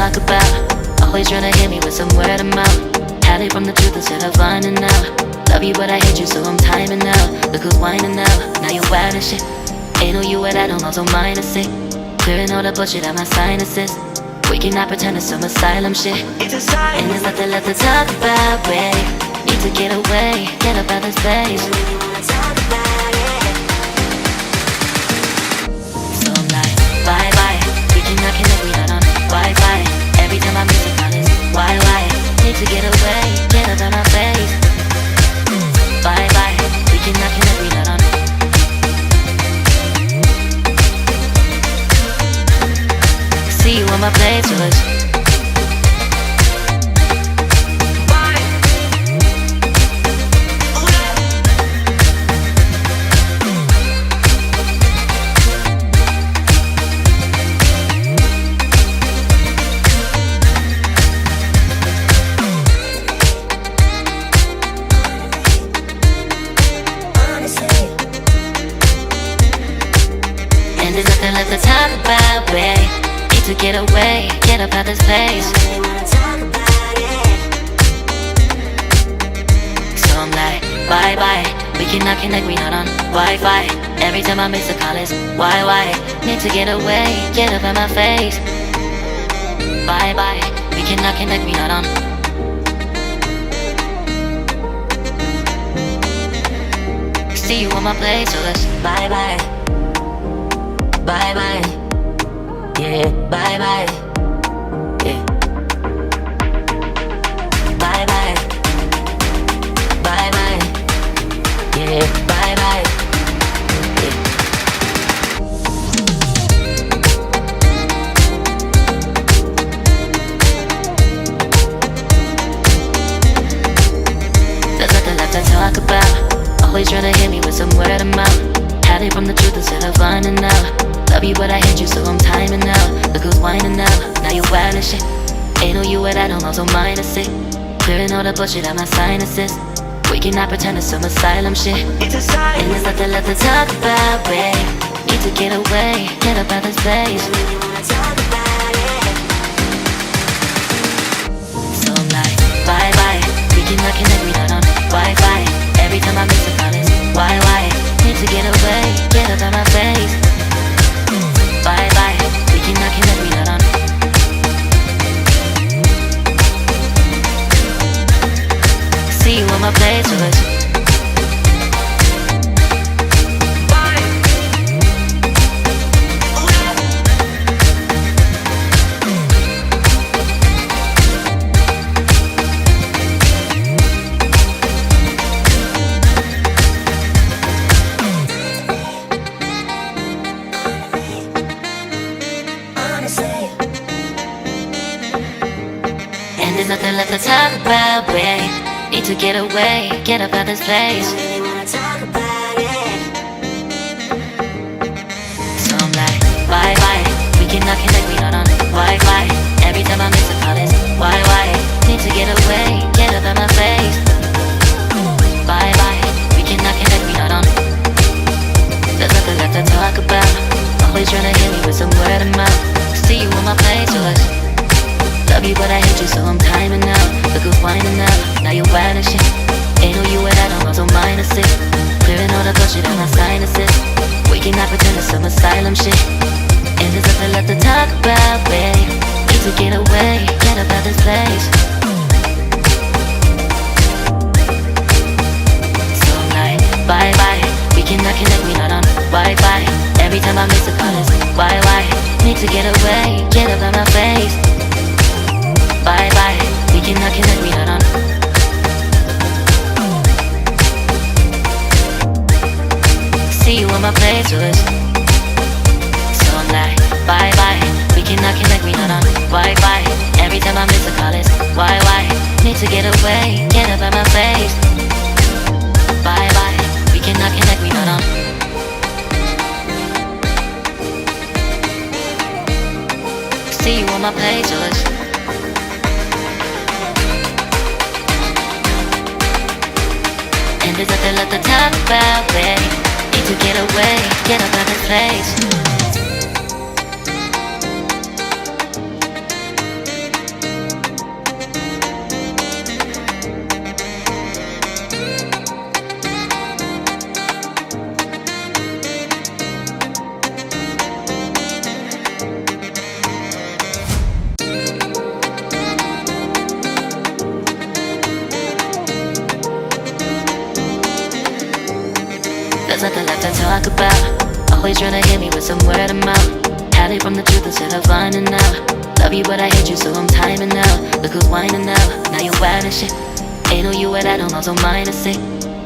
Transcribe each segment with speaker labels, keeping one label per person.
Speaker 1: talk about. Always trying to hit me with some word of mouth. Hide from the truth instead of finding out. Love you but I hate you so I'm timing out. Look who's whining now, now you wild and shit. Ain't no you at I don't also minus it. Clearing all the bullshit out my sinuses. We cannot pretend it's some asylum shit. It's a sign. And there's nothing left to talk about, babe. Need to get away, get up out this place. So I'm like, bye bye. We cannot connect, we not on Wi-Fi. Every time I miss a call is why? Need to get away, get up out my face. Bye bye. We cannot connect, we not on. See you on my playlist. And there's nothing left to talk about, babe. Need to get away, get up out this place. So I'm like, bye bye. We cannot connect, we not on Wi-Fi. Every time I miss a call is why? Need to get away, get up out my face. Bye bye. We cannot connect, we not on. See you on my place, so let's bye bye. Bye bye, yeah, bye bye, yeah. Bye bye, bye bye, yeah, bye bye, yeah. There's nothing left to talk about. Always trying to hit me with some word of mouth. Hide from the truth instead of finding out. Love you but I hate you so I'm timing out. Look who's whining now, now you wild and shit. Ain't no you at I don't also minus it. Clearing all the bullshit out my sinuses. We cannot pretend it's some asylum shit. It's a sign. And there's nothing left to talk about, babe. Need to get away, get up out this place. So I'm like, bye bye. We cannot connect, we not on Wi-Fi. Every time I miss a call is why? Need to get away, get up out my face. Bye bye, we cannot connect, we not on. See you on my playlist. And there's nothing left to talk about, babe. Need to get away, get up out this place. So I'm like, bye bye. We cannot connect, we not on Wi-Fi. Every time I miss a call is why? Need to get away, get up out my face. Bye bye. We cannot connect, we not on. There's nothing left to talk about. Always trying to hit me with some word of mouth. See you on my playlist. Love you but I hate you so I'm timing out. Look who's whining now, now you wild and shit. Ain't no you at I don't also minus it. Clearing all the bullshit out my sinuses. We cannot pretend it's some asylum shit. And there's nothing left to talk about, babe. Need to get away, get up out this place. So I'm like, bye bye. We cannot connect, we not on Wi-Fi. Every time I miss a call is why? Need to get away, get up out my face. Bye bye, we cannot connect, we not on. See you on my playlist. So I'm like, bye bye. We cannot connect, we not on Wi-Fi. Every time I miss a call is why? Need to get away, get up out my face. Bye bye, we cannot connect, we not on. See you on my playlist. And there's nothing left to talk about, babe. Need to get away, get up out this place. There's nothing left to talk about. Always trying to hit me with some word of mouth. Hide from the truth instead of finding out. Love you but I hate you so I'm timing out. Look who's whining now, now you wild and shit. Ain't no you at I don't know, so mine is sick.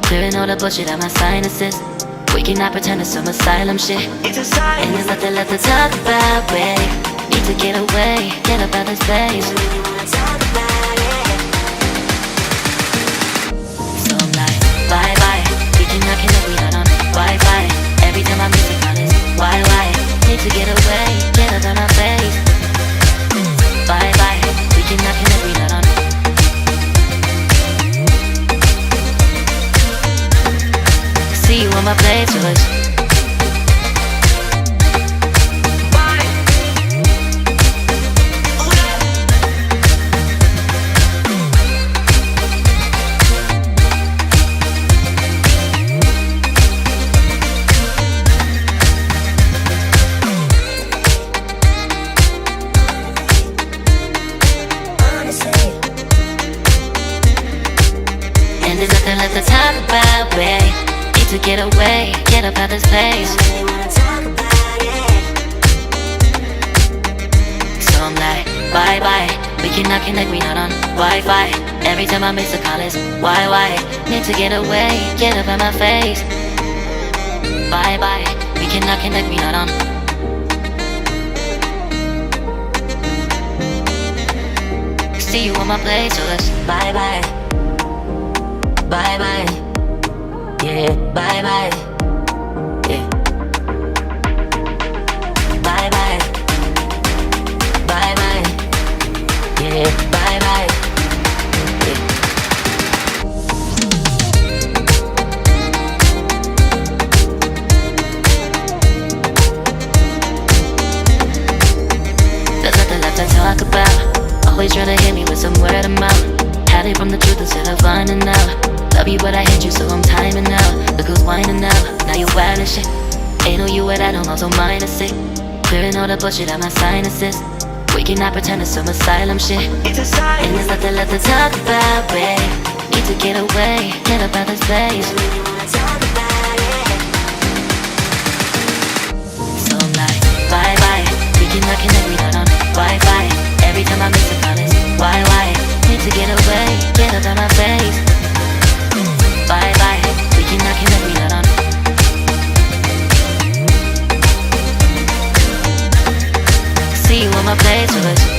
Speaker 1: Clearing all the bullshit out my sinuses. We cannot pretend it's some asylum shit. And there's nothing left to talk about, babe. Need to get away, get up out of this place. So I'm like, bye bye. We cannot connect, we not on Wi-Fi. Every time I miss a call is why? Need to get away, get up out my face. Bye bye. We cannot connect, we not on. See you on my playlist. And there's nothing left to talk about, babe. Need to get away, get up out this place. So I'm like, bye bye. We cannot connect, we not on Wi-Fi. Every time I miss a call is why? Need to get away, get up out my face. Bye bye. We cannot connect, we not on. See you on my playlist. Bye bye. Bye bye, yeah, bye bye, yeah. Bye bye, bye bye, yeah, bye bye, yeah. There's nothing left to talk about. Always trying to hit me with some word of mouth. Hide from the truth instead of finding out. Love you but I hate you so I'm timing out. Look who's whining now, now you wild and shit. Ain't no you at I don't know, so mine is sick. Clearing all the bullshit out my sinuses. We cannot pretend it's some asylum shit. And there's nothing left to talk about, babe. Need to get away, get up out this place. So I'm like, bye bye. We cannot connect, we not on Wi-Fi. Every time I miss a call is why? Need to get away, get up out my face. Bye bye, we cannot connect, we not on. See you on my playlist.